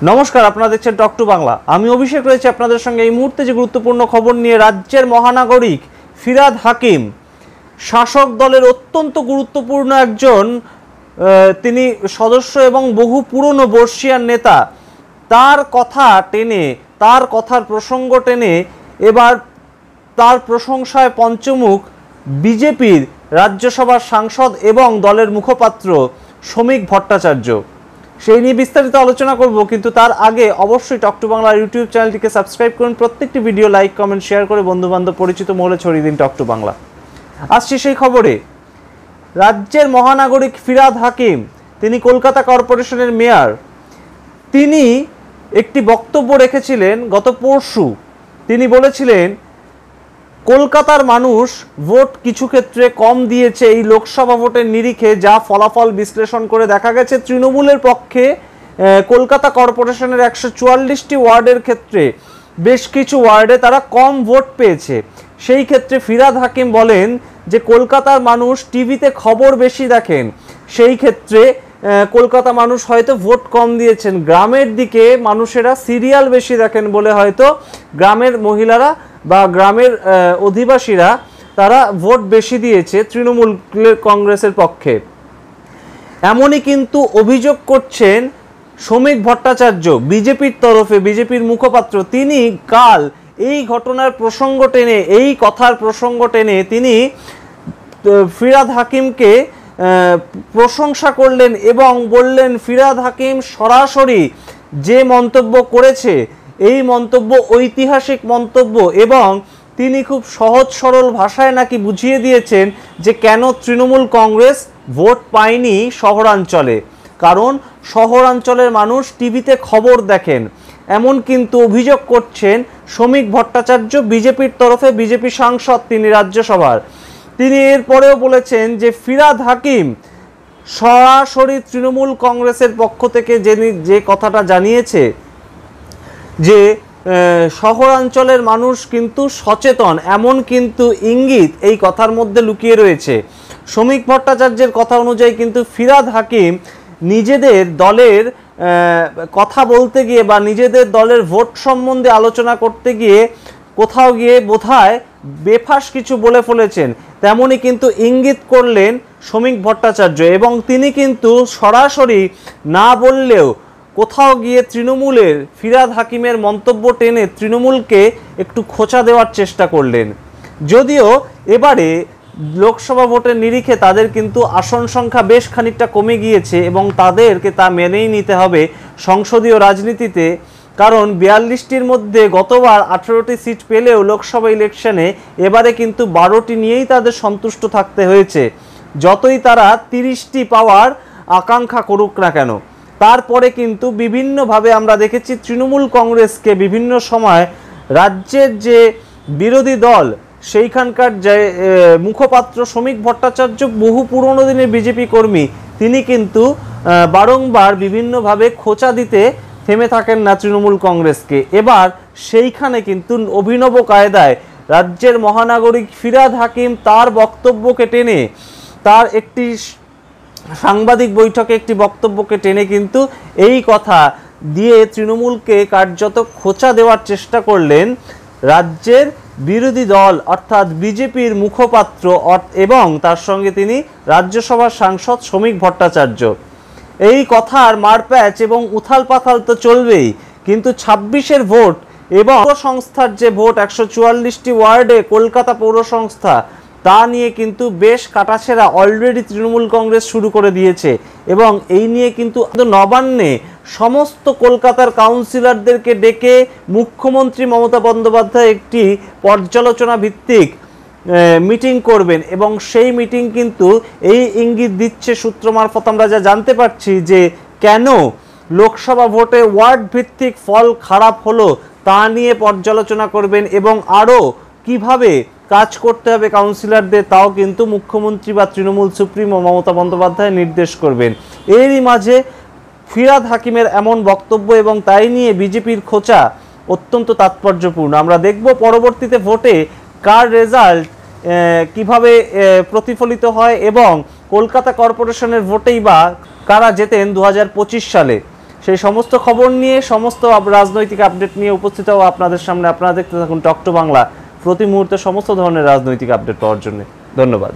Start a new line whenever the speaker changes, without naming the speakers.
নমস্কার, আপনারা দেখছেন টক টু বাংলা। আমি অভিষেক রয়েছে আপনাদের সঙ্গে এই মুহূর্তে যে গুরুত্বপূর্ণ খবর নিয়ে। রাজ্যের মহানাগরিক ফিরহাদ হাকিম শাসক দলের অত্যন্ত গুরুত্বপূর্ণ একজন তিনি সদস্য এবং বহু পুরনো বর্ষিয়ান নেতা। তার কথা টেনে, তার কথার প্রসঙ্গ টেনে এবার তার প্রশংসায় পঞ্চমুখ বিজেপির রাজ্যসভার সাংসদ এবং দলের মুখপাত্র শ্রমিক ভট্টাচার্য। সেই নিয়ে বিস্তারিত আলোচনা করব, কিন্তু তার আগে অবশ্যই টক টু বাংলার ইউটিউব চ্যানেলটিকে সাবস্ক্রাইব করুন। প্রত্যেকটি ভিডিও লাইক, কমেন্ট, শেয়ার করে বন্ধুবান্ধব, পরিচিত মহলে ছড়িয়ে দিন টক টু বাংলা। আসছি সেই খবরে। রাজ্যের মহানাগরিক ফিরহাদ হাকিম, তিনি কলকাতা কর্পোরেশনের মেয়র। তিনি একটি বক্তব্য রেখেছিলেন গত পরশু। তিনি বলেছিলেন কলকাতার মানুষ ভোট কিছু ক্ষেত্রে কম দিয়েছে এই লোকসভা ভোটের নিরিখে। যা ফলাফল বিশ্লেষণ করে দেখা গেছে, তৃণমূলের পক্ষে কলকাতা কর্পোরেশনের 144টি ওয়ার্ডের ক্ষেত্রে বেশ কিছু ওয়ার্ডে তারা কম ভোট পেয়েছে। সেই ক্ষেত্রে ফিরহাদ হাকিম বলেন যে কলকাতার মানুষ টিভিতে খবর বেশি দেখেন, সেই ক্ষেত্রে কলকাতা মানুষ হয়তো ভোট কম দিয়েছেন। গ্রামের দিকে মানুষেরা সিরিয়াল বেশি দেখেন বলে হয়তো গ্রামের মহিলারা বা গ্রামের অধিবাসীরা তারা ভোট বেশি দিয়েছে তৃণমূল কংগ্রেসের পক্ষে। এমনই কিন্তু অভিযোগ করছেন শ্রমিক ভট্টাচার্য, বিজেপির তরফে, বিজেপির মুখপাত্র। তিনি কাল এই ঘটনার প্রসঙ্গ টেনে, এই কথার প্রসঙ্গ টেনে তিনি ফিরহাদ হাকিমকে প্রশংসা করলেন এবং বললেন ফিরহাদ হাকিম সরাসরি যে মন্তব্য করেছে এই মন্তব্য ঐতিহাসিক মন্তব্য, এবং তিনি খুব সহজ সরল ভাষায় নাকি বুঝিয়ে দিয়েছেন যে কেন তৃণমূল কংগ্রেস ভোট পায়নি শহরাঞ্চলে। কারণ শহরাঞ্চলের মানুষ টিভিতে খবর দেখেন, এমন কিন্তু অভিযোগ করছেন শ্রমিক ভট্টাচার্য, বিজেপির তরফে, বিজেপি সাংসদ তিনি রাজ্যসভার। তিনি এরপরেও বলেছেন যে ফিরহাদ হাকিম সরাসরি তৃণমূল কংগ্রেসের পক্ষ থেকে যে কথাটা জানিয়েছে যে শহরাঞ্চলের মানুষ কিন্তু সচেতন, এমন কিন্তু ইঙ্গিত এই কথার মধ্যে লুকিয়ে রয়েছে। শ্রমিক ভট্টাচার্যের কথা অনুযায়ী কিন্তু ফিরহাদ হাকিম নিজেদের দলের কথা বলতে গিয়ে বা নিজেদের দলের ভোট সম্বন্ধে আলোচনা করতে গিয়ে কোথাও গিয়ে বোধহয় বেফাস কিছু বলে ফেলেছেন, তেমনই কিন্তু ইঙ্গিত করলেন শ্রমিক ভট্টাচার্য। এবং তিনি কিন্তু সরাসরি না বললেও কোথাও গিয়ে তৃণমূলের ফিরহাদ হাকিমের মন্তব্য টেনে তৃণমূলকে একটু খোঁচা দেওয়ার চেষ্টা করলেন। যদিও এবারে লোকসভা ভোটের নিরিখে তাদের কিন্তু আসন সংখ্যা বেশ খানিকটা কমে গিয়েছে এবং তাদেরকে তা মেনেই নিতে হবে সংসদীয় রাজনীতিতে। কারণ 42টির মধ্যে গতবার 18টি সিট পেলেও লোকসভা ইলেকশনে এবারে কিন্তু 12টি নিয়েই তাদের সন্তুষ্ট থাকতে হয়েছে, যতই তারা 30টি পাওয়ার আকাঙ্ক্ষা করুক না কেন। তারপরে কিন্তু বিভিন্নভাবে আমরা দেখেছি তৃণমূল কংগ্রেসকে বিভিন্ন সময় রাজ্যের যে বিরোধী দল সেইখানকার যে মুখপাত্র শ্রমিক ভট্টাচার্য, বহু পুরনো দিনের বিজেপি কর্মী, তিনি কিন্তু বারংবার বিভিন্নভাবে খোঁচা দিতে থেমে থাকেন না তৃণমূল কংগ্রেসকে। এবার সেইখানে কিন্তু অভিনব কায়দায় রাজ্যের মহানাগরিক ফিরহাদ হাকিম তার বক্তব্যকে টেনে, তার একটি সাংবাদিক বৈঠকে একটি বক্তব্যকে টেনে কিন্তু এই কথা দিয়ে তৃণমূলকে কার্যত খোঁচা দেওয়ার চেষ্টা করলেন রাজ্যের বিরোধী দল অর্থাৎ বিজেপির মুখপাত্র এবং তার সঙ্গে তিনি রাজ্যসভার সাংসদ শ্রমিক ভট্টাচার্য। এই কথার মারপ্যাচ এবং উথাল পাথাল তো চলবেই, কিন্তু 26-এর ভোট এবং সংস্থার যে ভোট 144টি ওয়ার্ডে কলকাতা পৌর সংস্থা, তা নিয়ে কিন্তু বেশ কাটাছেড়া অলরেডি তৃণমূল কংগ্রেস শুরু করে দিয়েছে। এবং এই নিয়ে কিন্তু নবান্নে সমস্ত কলকাতার কাউন্সিলরদেরকে ডেকে মুখ্যমন্ত্রী মমতা বন্দ্যোপাধ্যায় একটি পর্যালোচনা ভিত্তিক মিটিং করবেন এবং সেই মিটিং কিন্তু এই ইঙ্গিত দিচ্ছে সূত্র মারফত আমরা যা জানতে পারছি যে কেন লোকসভা ভোটে ওয়ার্ড ভিত্তিক ফল খারাপ হলো তা নিয়ে পর্যালোচনা করবেন এবং আরও কিভাবে কাজ করতে হবে কাউন্সিলরদের, তাও কিন্তু মুখ্যমন্ত্রী বা তৃণমূল সুপ্রিমো মমতা বন্দ্যোপাধ্যায় নির্দেশ করবেন। এরই মাঝে ফিরহাদ হাকিমের এমন বক্তব্য এবং তাই নিয়ে বিজেপির খোঁচা অত্যন্ত তাৎপর্যপূর্ণ। আমরা দেখব পরবর্তীতে ভোটে কার রেজাল্ট কিভাবে প্রতিফলিত হয় এবং কলকাতা কর্পোরেশনের ভোটেই বা কারা জেতেন 2025 সালে। সেই সমস্ত খবর নিয়ে, সমস্ত রাজনৈতিক আপডেট নিয়ে উপস্থিত হবো আপনাদের সামনে। আপনারা দেখতে থাকুন টক টু বাংলা, প্রতি মুহূর্তে সমস্ত ধরনের রাজনৈতিক আপডেট পাওয়ার জন্য। ধন্যবাদ।